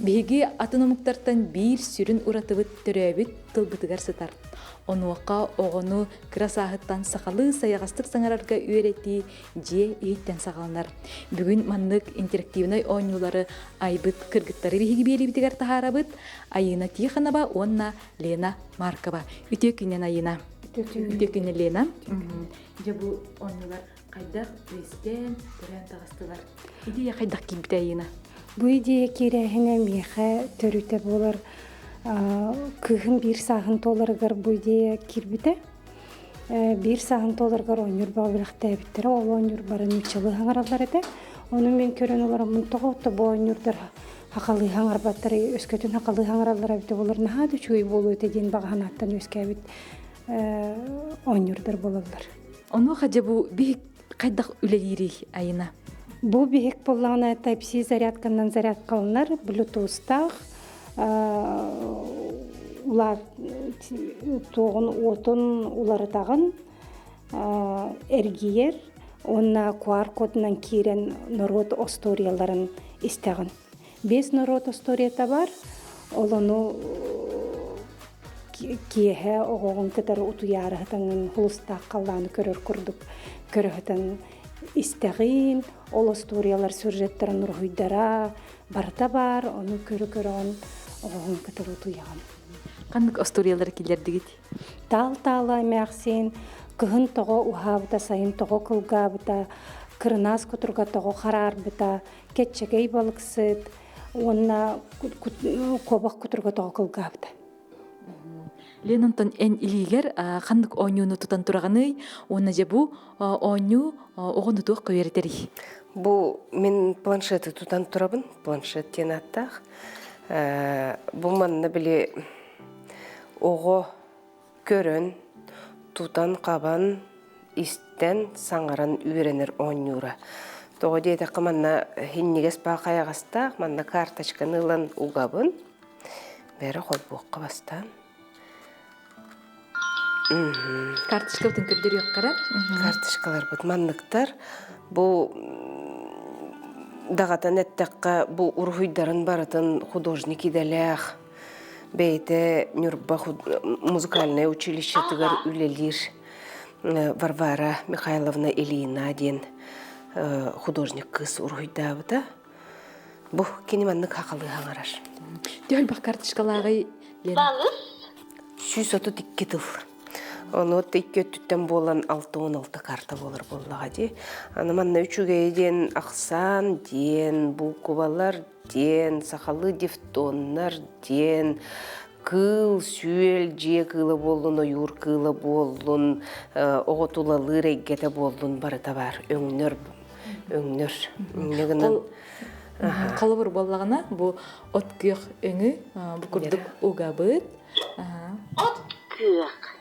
Биһиги атономуктартан бир сүрүн уратыбыт төрөбүт тылбытыгар сытар. Онуока оҕону кырасаахыттан сахалы саягастык саңарарга үөрети же ийиттен сагалнар. Бүгүн маннык интерактивный ооннулары айбыт кыргыттары биһиги биэлибитигер тахаарабыт. Айына Тихонова, онна Лена Маркова. Үтөкүнен айына. Үтөкүнен Лена. Же бу ооннулар кайдак өстен төрөн тагыстылар. Идея кайдак кийбит айына. Бу идея кирәһенә миха төрүтә булыр. Кыһын бир сагын толарыгар бу идея кирбите. Бир сагын толарыгар онюр багылыкта биттер. Ол онюр барын чылы хаңаралар эте. Оны мен көрөн олар мунтоготто бу онюрдар хакалы хаңарбаттар өскөтүн хакалы хаңаралар бите булар. Нахады чуй болу эте ден баганаттан өскәбит онюрдар болалар. Ону хаҗа бу бик кайдак үлелири айына. Бу бик боллагына Type-C зарядкандан заряд кылынар, Bluetooth-таг улар тоғын отын улары тағын эргиер, онна QR кодынан кирен народ историяларын истеген. 5 народ историята бар, олону киеһе оғоғын кытар утуярыһытын хулустақ қалланы көрөр курдук көрөһытын истеген, ол историялар сюжеттерин нургуйдара барта бар, оны көрө-көрөн оғоғын кытар утуяган. Кандык историялар килердигит? Тал-тала эмәксен, кыһын тоҕо ухаабыта, сайын тоҕо кылгаабыта, кырынаас кутурга тоҕо хараарбыта, кетчегей балыксыт, онна кобак кутурга тоҕо кылгаабыта. Ленонтон эн илигер кандык оонюну тутан тураганы, онна же бу ооню огонутук көйөртери. Бу мен планшеты тутан турабын, планшет тен аттах. Бу манна биле ого көрөн тутан кабан истен саңаран үйренер оонюра. Того дейте каманна хиннигес бакаягастах, манна карточканы лан угабын. Бері холбуққа бастан. Карточка бүтін көрдері yok қара? Карточкалар бұд маннықтар. Бұл дағатан әттіққа бұл ұрғыйдарын баратын художник иделях. Бейте Нюрба музыкальное училище тігір үлелер. Варвара Михайловна Ильина ден художник кыз ұрғыйда бұда. Бұл кенеманның қақылы ғаңарар. Дөл бақ карточкалағы Балыс? 132 тыл. Оны текке түттен болан 6-16 карта болар боллаға де. Аныманна үчуге ден ақсан, ден буквалар, ден сақалы дифтоннар, ден кыл, сүйел, же кылы болын, ойур кылы болын, оғытулалы рейгеті болын барыта бар. Өңнөр. Қалыбыр боллағына бұл от күйіқ өңі бұл күрдік уға бұд. От күйіқ.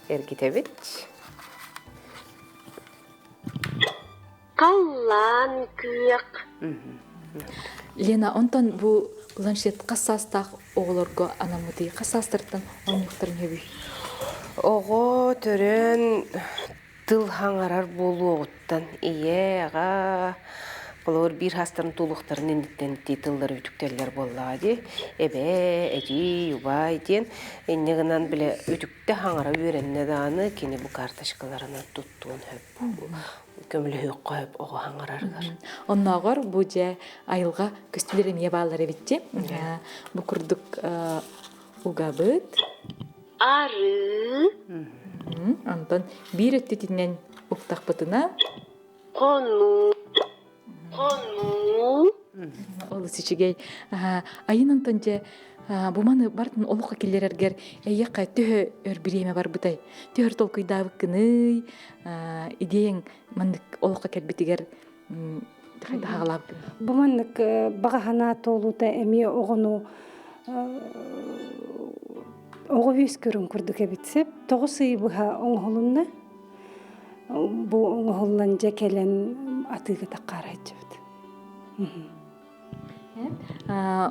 Эргите бит. Қаллан күйіқ. Лена, онтан бұл планшет қасастақ оғылырға анамыды қасастырттан оңықтырын өбі? Оғы түрін тыл хаңарар болу оғыттан. Иеға Қолыр бір хастарын толықтарын ендіктен титылдар үтіктерлер боллаға де. Эбе, әжи, юбай ден. Еннегінен біле үтікті хаңара өренне дағаны кені бұл карточкаларына тұттуын өп. Көмілі өк қойып оғы хаңарарғар. Оннағыр бұл жа айылға көстілеріме бағалар әбетте. Бұл күрдік ұға бұд. Ары. Антон бір өттетінен ұқтақ бұтына. Қону. Ол сичигей айынан тонже буманы бартын олуqa келлерергер эйяка төһө өрбиреме бар бутай төһөр толкуйдабы кыны идеяң мандык олуqa келбитигер хагалап Буманнык багахана толута эми огону оговис көрүн курдук эбитсеп тогусы буха оңголунна бу оңголлан жекелен атыга такарайчыбыт.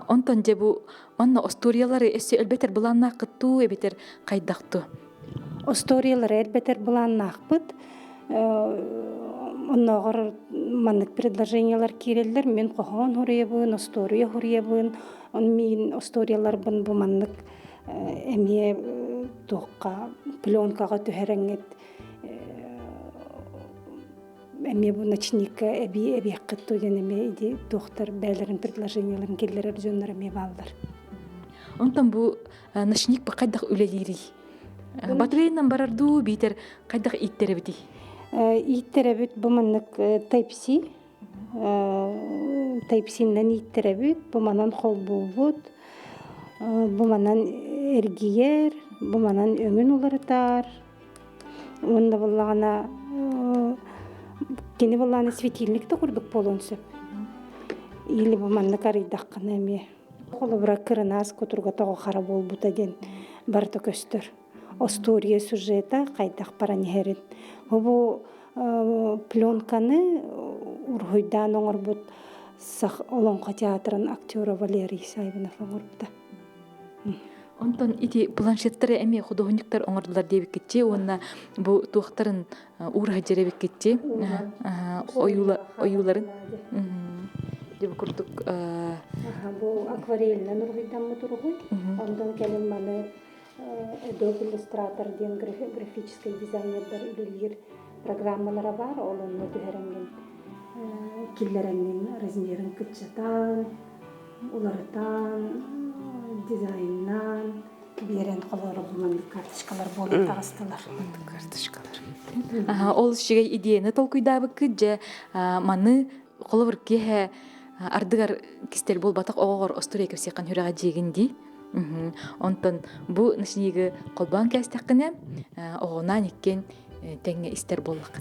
Онтон же бу онна историялары эссе элбетер буланна кыттуу эбетер кайдактуу. Историялары элбетер буланна акпыт. Онногор маннык предложениялар киреллер, мен кохон хуриябын, история хуриябын, он мен историяларбын бу маннык эме тоққа пленкага төһәрәңет эме бу ночника эби акытты ден эме иди доктор бәлерин предложенияларын келлер жөннөр эме балдар. Онтан бу ночник ба кайдах үлелири. Батарейнан барарду битер кайдах иттеребити. Иттеребит бу маннык Type-C. Type-C-нен иттеребит, бу манан холбубут. Бу манан эргиер, бу манан өңүн уларытар. Онда буллагана кини буллагана светильникти курдук болонсу. Или бу маннык арыйдаккана эме. Холобра кырынас котурга того хара болбута ден барты көстөр. История сюжета кайдак паранихерин. Бу пленканы ургуйдан оңорбут сах олонко театрын актера Валерий Сайбинов оңорбута. Онтон ити планшеттері әме художниктар оңырдылар дебек кетче, онна бу туақтарын уырға жеребек кетче, оюларын. Деп күрдік. Бу акварельнен ургуйдан мутургуй, ондан келен маны Adobe Illustrator ден графический дизайнердар үлелер программалары бар, олонны төһәрәңген киллерәңнен размерын кытчатан, уларытан, дизайннан берен калары булган карточкалар болуп тагыстылар. Карточкалар. Ол шигей идеяны толкуйдабы кыджа маны коловыр кеһе ардыгар кистел болбатак огор остория кепсекан хүрәгә жегинди. Онтон бу ночниги колбан кәстәккенә огонан иккен тәңе истер боллак.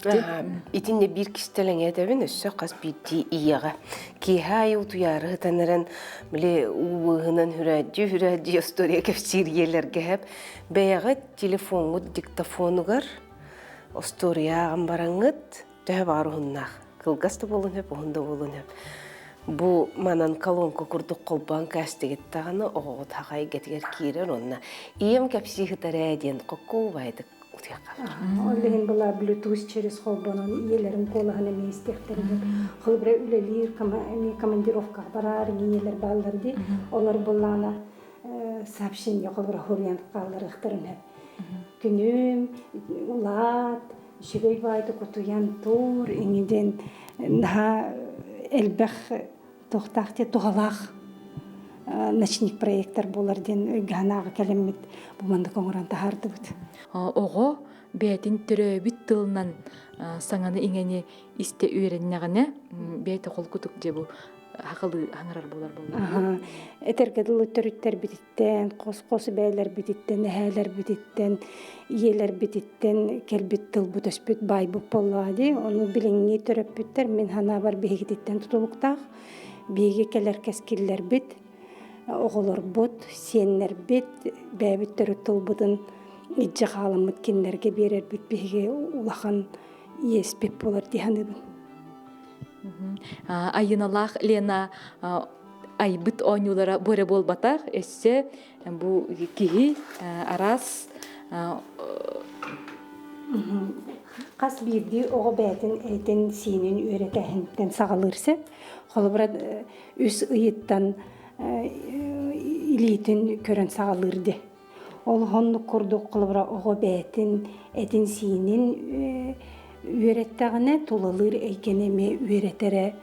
Итинне бир кистелең әдәбен өссө кас бити ияга. Киһай утуяры танырын биле уыгынан хүрәҗи история кепсиргеләргә һәп бәягы телефонгы диктофонугар история амбараңыт төһә барыгыннах. Кылгаста болун һәп онда болун һәп. Бу манан колонка курдук колбан кастыгыт таганы огот хагай гетгер кирер онна. Ием кепсихтаре ден кокувайды. Оллеген була Bluetooth через колбанын иелерин колаханы местектерге. Хылбре үлелер командировка барар иелер балдырды. Олар буллана сообщение хылбре хорян калдыр ихтерин. Күнүм улат шигей байды кутуян тур иңиден на элбэх тохтахте тугалах ночник проекттар боларден ганага келемит буманды коңран тахарды бит. Ого бетин төрөбүт тылынан саңаны иңени исте үйреннегене бете кол кутук же бу акылы аңырар болар болду. Этергедил төрүттер бититтен, кос бәйлер бититтен, нәһәләр бититтен, иелер бититтен келбит тыл бу төспүт бай бу боллады. Оны билеңни төрөпүттер мен хана бар бегиттен тутулуктак. Биге келер кескиллер бит, оголор бут, сеннер бит, бәбит төрүт тыл бутын иҗе халымыт кинлерге берер бит биге улахан иеспеп болар диханыбын. Айыналах Лена айбыт ойнулара боре болбатах эссе бу киһи арас Кас бирди ого бәтин әйтен синен үйрәтәһендән сагалырсы, холбра үс ыйыттан илитин көрән сагалырды. Ол хонны курдук холбра ого бәтин әйтен синен үйрәттәгенә тулылыр әйкенеме үйрәтәре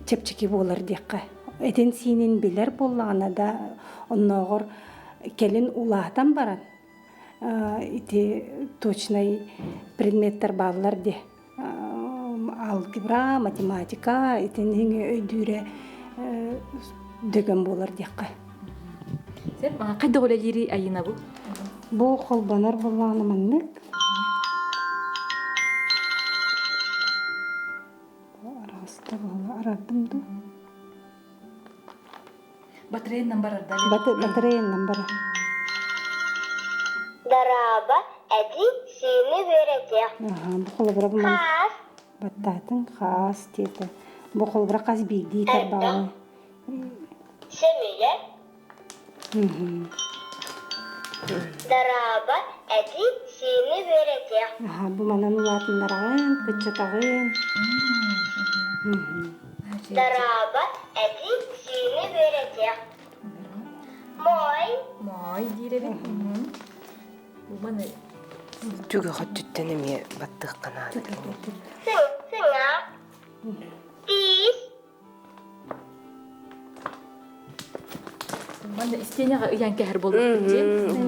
чепчеки болар дикка. Әйтен синен билер боллагына да онногор келин улаатан баран. Ити точный предметтер баллар де. Алгебра, математика, итинин өйдүрө дөгөн болар дикка. Сеп кайда олелири айына бу? Бу холбанар боллагына маннык. Араста бала арадымды. Батарейнан барарда. Батарейнан бара. Дараба әди сені береде. Бу холбара бу Хас. баттатын хас тете. Бу холбара каз бигди тарбагы. Семеге. Дараба әди сені веретех. Бу манан улатындарагын, кыччатагын. Дараба әди сені веретех. Мой Май диребит. Уманы Түгі құттыттен еме баттық қанады. сыңа. Тис. уманы истеняга ыян кәһәр булды ди.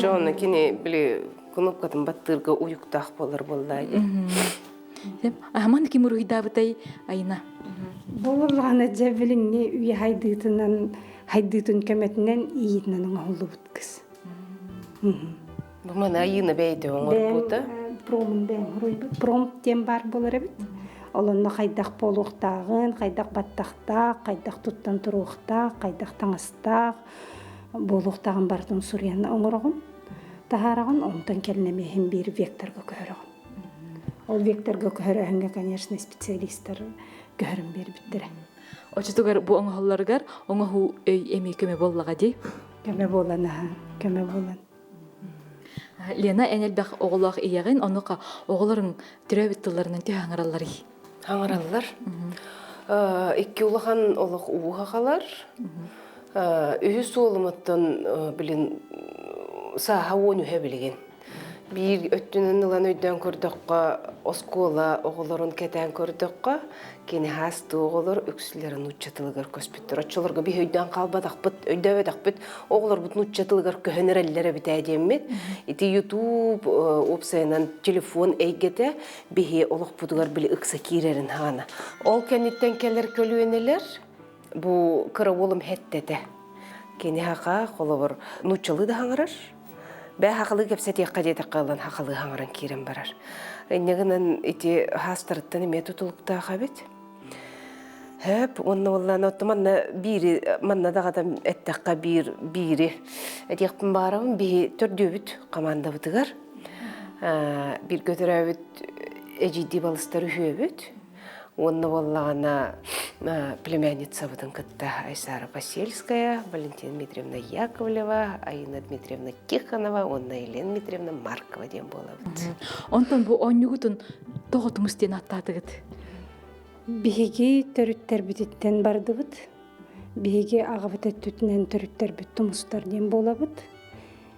Жоны кене біле кнопкатын баттырға уюктақ болыр болды. Аман ки муруйдабытай айна. Болурланы жабилинне үйе хайдыытын көмөтүнөн ийитинен оңолу буткыз. Бұл мана айыны бәйді оңыр бұты. Пром тем бар болар эбит. Олонно хайдак болуктагын, хайдак баттактак, хайдак туттан туруктак, хайдак таңыстак болуктагын бартын сурьяны оңорогун. Тахарагын онтан келнемехин бир векторго көрөгөн. Ол векторго көрөгөнгө, конечно, специалисттер көрүн бербиттер. Очутугар бу оңолларгар оңоху өй эми көмө боллага ди. Көмө болан. Лена энелбах оголох иягын онука оголорун төрөбүттүлөрүнөн төһаңараллары. Хаңыралар. Икки улахан олық уғағалар. Үхі суолымыттан білін саға он үхе білген. Bir öttünün ılan öydен көрдіққа, оскола оғыларын кәтен көрдіққа, кені хасты оғылар өксілерін ұтчатылығар көспіттір. Отчыларға бір өйден қалбадақ бұт, өйдәуедақ бұт, оғылар бұтын ұтчатылығар көхінер әлілері біт әдемет. Еті YouTube опсайынан телефон әйгеті бігі олық бұдығар білі ұқса кейрерін хана. Ол кәнеттен кәлер көлуенелер, бұл қыры олым хәттеті. Кені хақа қолы бар нұтчалы да хаңырар. Бә хақылы кепсәте қадеті қалан хақылы хаңыран керен барар. Негінен еті хастырыттан еме тұтылықта қабет. Хөп, онны олан отты манна бири, манна дағадан әттіққа бири. Әтеқпін барауын бі түрді өбіт қаманда бұтығар. Bir götür öbüt ecidi balısları öbüt. Онны оллағана племянница бұдың кітті Айсара Басельская, Валентина Дмитриевна Яковлева, Аина Дмитриевна Киханова, онна Елена Дмитриевна Маркова дем бола бұд. Онтан бу оннюгутун тоғытымыстен аттатығыд. Биһиги төрүттер бүтүттен барды бут. Биһиги агыбыт өттүтүнөн төрүттер бүт тумустар дем бола бут.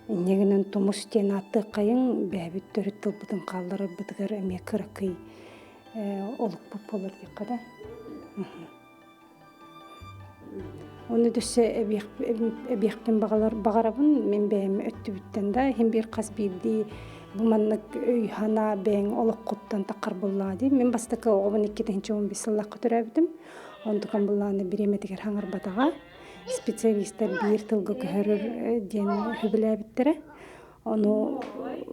Негенен тумус тен атты кайын бәбит төрүт тылбытын калдырып бытыгар эме кыракый олук болор деп када. Оны дөсө эбиектен багарабын мен бәм өттүбүттен да хем бир каз билди буманнык өйхана бәң олук куттан такар буллады. Мен бастакы 12-15 сыллак көтөрөбүдүм. Ондукан булланы биреметигер хаңар батага специалисттер бир тылга көрөр ден хүбүлөбүттер. Оны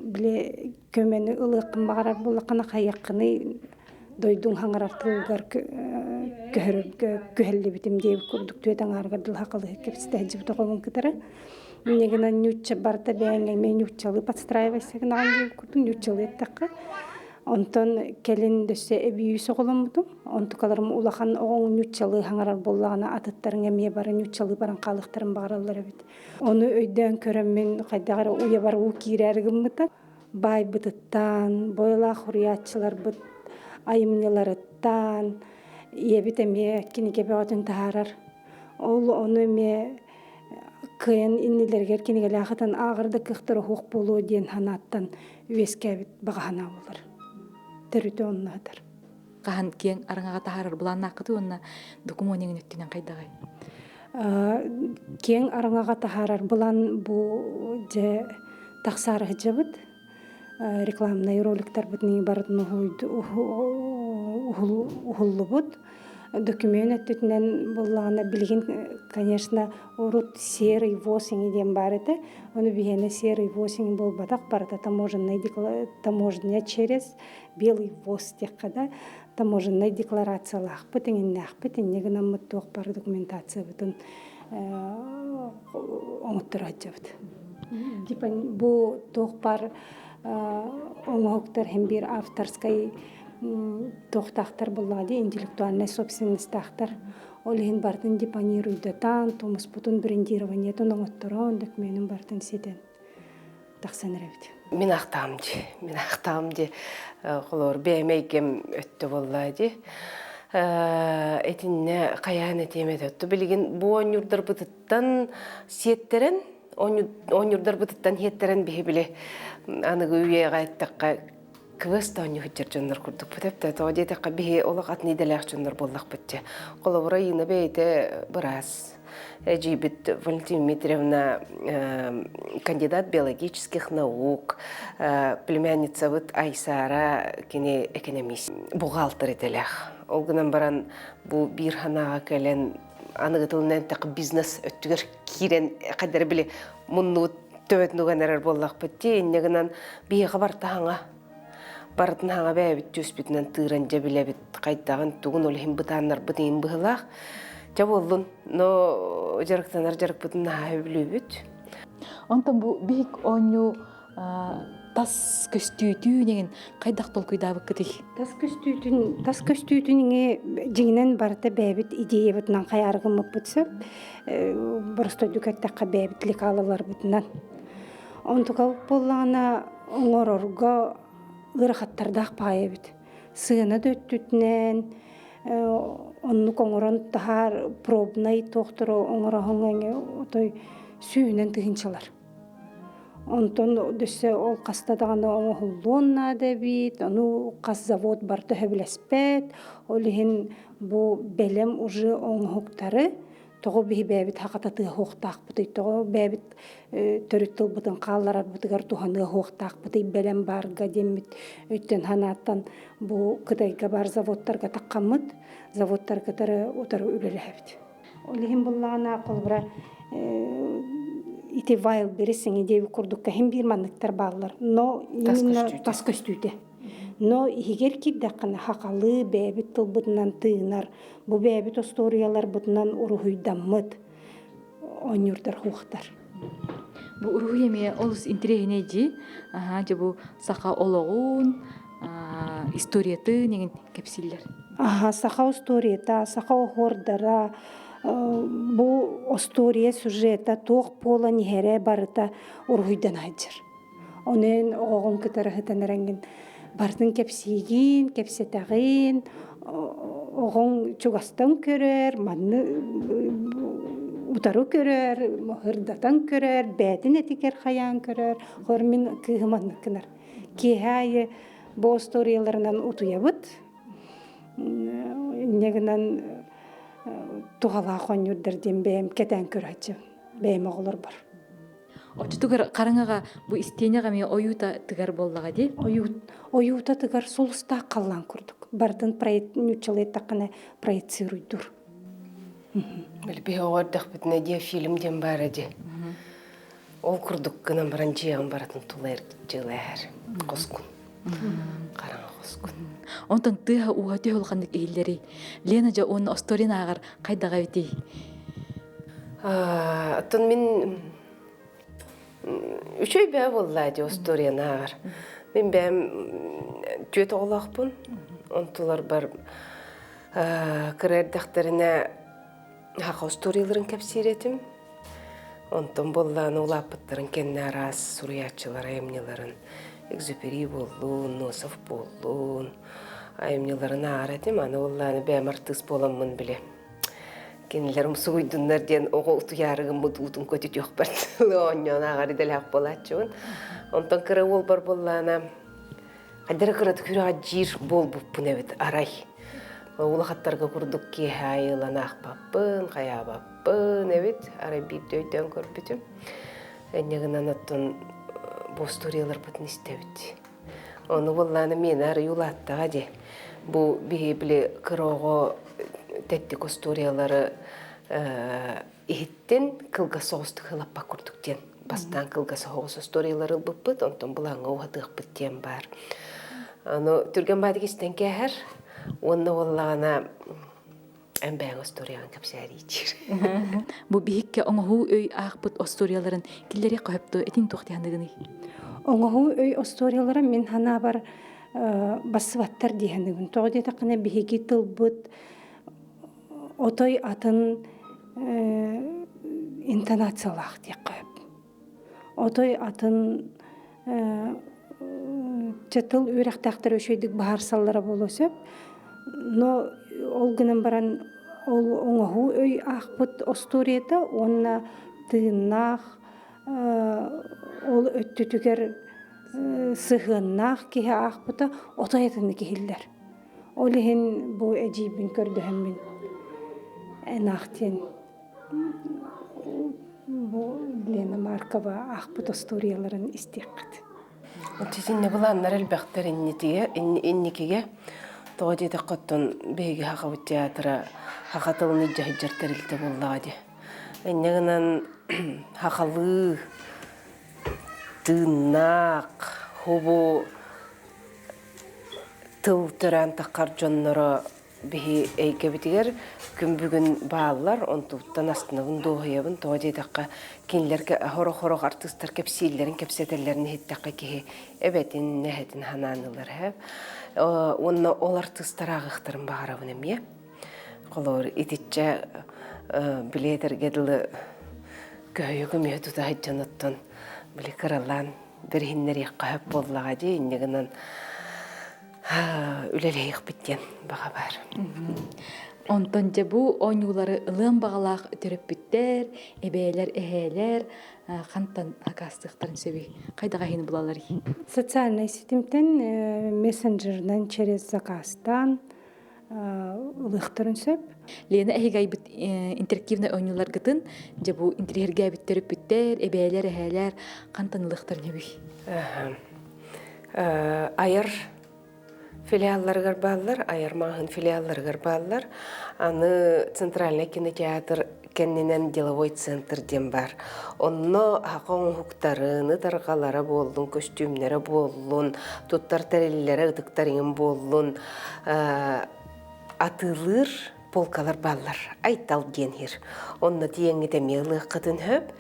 биле көмөнү ылыкын багарар булакана хаякыны дойдун хаңарар тылгар көһөлле битим деп көрдүк төтөн аргадыл хакылы кепстежип токомун кытары. Негена нючча барта бәңгә мен нюччалы подстраивайся гынан деп көрдүм нюччалы этакка. Онтон келин дөсө эбиүй соголомутум. Онтукаларым улахан оң нюччалы хаңарар боллагана атыттарың эме бары нюччалы баран калыктарын багаралар бит. Оны өйдөн көрөм мен кайдагар уя бар у кирәргим мыта. Бай бытыттан, бойла хуриятчылар быт айымныларыттан, ебитеме кинеге бөтөн таарар. Ол оны ме кыйын иннилергер кинеге лахатан агырды кыктыры хук болуу ден ханаттан үескебит багана болор. Төрүтө оннатыр. Кахан кең араңага тахарар булан акыты онна документин өттүнөн кайдагай. Кең араңага тахарар булан бу же таксар хыжыбыт. Рекламный роликтар бутны бардын ухуллубут. Документ өттүнөн буллагана билген, конечно, урут серый 8 ден бар эте. Оны бигене серый 8 болбадак барда таможня через белый ВОЗ теккада таможенный декларациялах бутыңнах бутыңнегена мытток бар документация бутун оңоттуражабыт. Типа бу ток бар оңоктор hem bir авторской тоқтақтар болады, интеллектуальная собственность тақтар. Олеген бартын депонируйдатан, томус бутун брендирование тон оңоттурон документин бартын сетен. тахсан эребит. Мен ақтамды. Қолор бәймейгем өтті боллады. Этинне қаян етемет өтті. Білген бұ оңюрдар бұтыттан сеттерін, оңюрдар бұтыттан хеттерін бейі біле анығы үйе ғайттаққа квеста оңю хүттер жондар күрдік бұтыпты. Тоғыде таққа бейі олық атны иделәқ жондар боллақ бұтты. Қолы бұра ені бейді біраз. Эджибит Валентина Дмитриевна, кандидат биологических наук, племянница Айсара, экономист, бухгалтер етелек. Олгынан баран бұл бір ханаға кәлен анығытылынан тақы бизнес өттігер кирен қадар біле мұнны төбет нүген әрір боллақ бітті. Енегінен бейіға бартағаңа. Бартын хаңа бәйбіт төспетінен тыран жабіле біт қайттағын тұғын олығын бұтанлар бұтын бұғылақ. Жаболдун, но жарықтанар жарық бұтын наға өбілі өбіт. Онтан бұл бейік оңю тас көстүйті деген қайдақ тол көйдабы кітік? Тас көстүүтүнүңе жиңнен барыта бәбит идея бутынан каяргым бұтсы. Бұрысты дүкәттәққа бәбітлік алалар бұтынан. Онтуға боллағына оңорорға ұрақаттардақ пайы біт. Сығына дөттүтінен, онны коңорон тахар пробнай тоқтыру оңорохоңаңе отой сүйінен тыгынчалар. Онтон дөсі ол қастадағаны оңы хуллуынна дәбит, ону қас завод барды хөбілеспет, олығын бұ бәлем ұжы оңы хоқтары, тоғы бейі бәбіт хақататы хоқтақ бұтай, тоғы бәбіт төріттіл бұтын қаларар бұтығар туғаны хоқтақ бұтай бәлем барға демет, өттен ханаттан бұ кыдайға бар заводтарға таққамыд, заводтар кытары отары үлелі әбіт. Олығын бұллағына қолбыра ити вайл бересің идею курдукка хем бир манныктар баллар, но именно тас көстүйте. Но егер киддаққаны хақалы бәбіт тыл бұтынан тыынар, бұ бәбіт историялар бұтынан ұрухуйдаммыд, оңюрдар хуқтар. Бұ ұруху еме олыс интерегіне жи, бұ сақа олығын, историяты неген кәпсілер. Сақа историята, сақа оғырдара, бұл история сюжета тоқ пола нихере барыта ұрғыйдан айджыр. Онын оғын күтары хытанырангын бардың кәпсейгін, кәпсетағын, оғын чугастан көрер, манны утару көрер, хырдатан көрер, бәдін әтікер қаян көрер, ғырмин күйіманны кінар. Кейхайы бұл историяларынан ұтуябыд, негінен туғала қонюрдерден бәйім кәтән көрәтші, бәйім оғылар бар. Очы тұғыр қарыңаға бұл істенеға мен ойута тұғар болдыға де? Ойута тұғар солыста қалан көрдік. Бардың нүтчілі тақына проецируйдыр. Бәлбе оғырдық бітіне де фильмден бары де. Ол күрдік күнін баран жиған баратын тұлайыр жылы әр. Қоскүн. Қараңа қоскүн. Онтан тыға уға түйілғандық ейлері. Лена жа оны осторин ағар қайдаға бетей? Аттан мен үшөй бәі боллады осторин ағар. Мен бәм түйет оғылақпын. Онтылар бар кірердіқтеріне хақа осторияларын кәпсиретім. Онтан болланы олапыттарын кенне арас суриятчылар айымнеларын. Экзюпери болуын, Носов болуын, айымнеларын ағаратым, аны олланы бәм артыс боламын біле. Кенелерім суйдынлар ден оғы ұту ярығын мұд ұтын көтет жоқ бәрді. Онын ағары дәл ақ болатчуын. Онтан кірі ол бар болланы. Қадары қыраты күрі жир бол бұппын әбет арай. Улақаттарға күрдік ке айылан ақпаппын, қаябаппын әбет. Арай бір дөйден көрбітім. Әнегінен аттын бұл историялар бұтын істебіт. Оны болланы мен әрі юлаттыға де. Бұл бейбілі кіроғы тәттік историялары ехеттен кылға соғысты қылаппа күрдіктен. Бастан кылға соғыс историялары бұппыт, онтан бұлаңа оғадық біттен бар. Түрген бады кестен кәр, оны боллағына әмбәң историяларын кәпсәрі етер. Бұл бейікке оңғу өй ағпыт историяларын келдері қойыпты әтін тоқтияндығыны? Оңғу өй историяларын мен хана бар басываттар дейхендігін. Тоғы тақына бейгі тылбыт, отой атын интонациялақ дей қойып. Отой атын чатыл үрәхтәхтер өшөйдік бағар саллара болосып, но ол гынан баран ол оңаху өй ақпыт осторияда, онна тыыннақ, ол өттүтігер сығыннақ кеге ақпыта отаятыны кехиллер. Ол ехен бұл әжейбін көрдіхімін әнақтен. Бұл Лена Маркова ақпыт осторияларын истеққыд. Тизинне буланнар элбэхтер инникиге тоодида коттон беги хакабы театра хакатылны жахыжартарылты буллади. Эннегенен хакалы тыннак хобо тылтыран такар жонноро бихи эйкебитигер күн бүгүн баалар онтуттан астынабын доһоябын тоодидакка кинлерге хорох артисттар кепсииллерин кепсетелерин хиттакка кихи эбетин нехетин хананылар хэп онна ол артисттар агыктарын багарабын эмие колор итичче билетергедылы көйөгү метуда хажаноттон били кыралан бир хиннери кахып боллага ди иннегенен үлелейік біттен баға бар. Онтон жабу ойнулары ылым бағалақ түріп біттер, әбейлер, әхейлер, қантан акастықтарын сөбей. Қайдаға хейін бұлалар? Социальный сетімтен мессенджерден через заказтан ұлықтырын сөп. Лена әхегай біт интерактивный ойнулар гытын, жабу интерьерге біт түріп біттер, әбейлер, әхейлер, қантан ұлықтырын өбей. Айыр филиалларгар баллар, айырмағын филиалларгар баллар. Аны Центральный кинотеатр кенненен деловой центр дем бар. Онно хақон хуктарын, тарғалары болдун, костюмнері болдун, туттар тәрелілері ұдықтарың болдун, атылыр полкалар баллар, айтал денхер. Онно тиеңі демелі қытын хөп.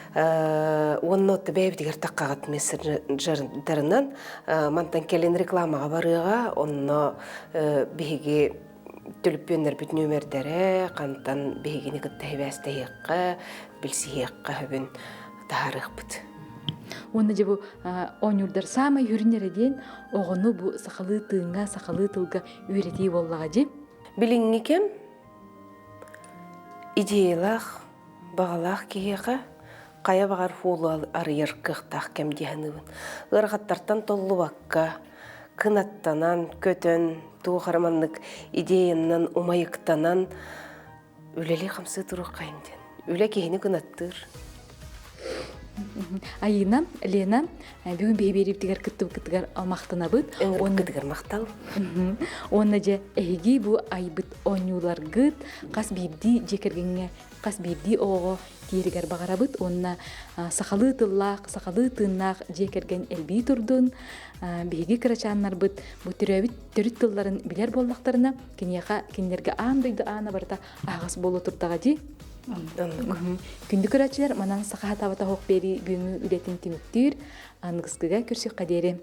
Онно бәйбдігер таққағат мессенджерінен мантан келен рекламаға барыға, онно бейге түліппенлер бүт нөмердері, қантан бейгені күтті бәсті еққа, білсі еққа хөбін тағарық бұд. Онна жабу ойнулдар самай үрінерден оғыны бұ сақалы тыңға, сақалы тылға үйреті боллаға жеп? Біліңі кем? Идеялақ, бағалақ кейеға, қая бағар фолу арыйыр қықтақ кәм дегенігін. Ғырғаттартан толы баққа, кынаттанан, көтін, туғарманлық идеяннан, умайықтанан үлелі қамсы тұру қайынден. Үле кейіні кынаттыр. Айына, Лена, бүгін бейберіптігер күттігер мақтана бұд. Өңір күттігер мақтал. Онна же әйгі бұ айбыт ойнулар ғыт, қас бейбді жекергенге, қас бейбді оғы тиергер бағара бұд. Онна сақалы тыллақ, сақалы тыннақ жекерген әлбей тұрдың. Бейгі кірачанлар бұд, бұ түріт тылларын білер боллақтарына, кенерге андайды ана барда ағас болу тұрдаға де. Күнді көрәтшілер манан сақаға табата хоқ бері бүгіні үлетін тіміктір, аңғызғыға көрсек қадері.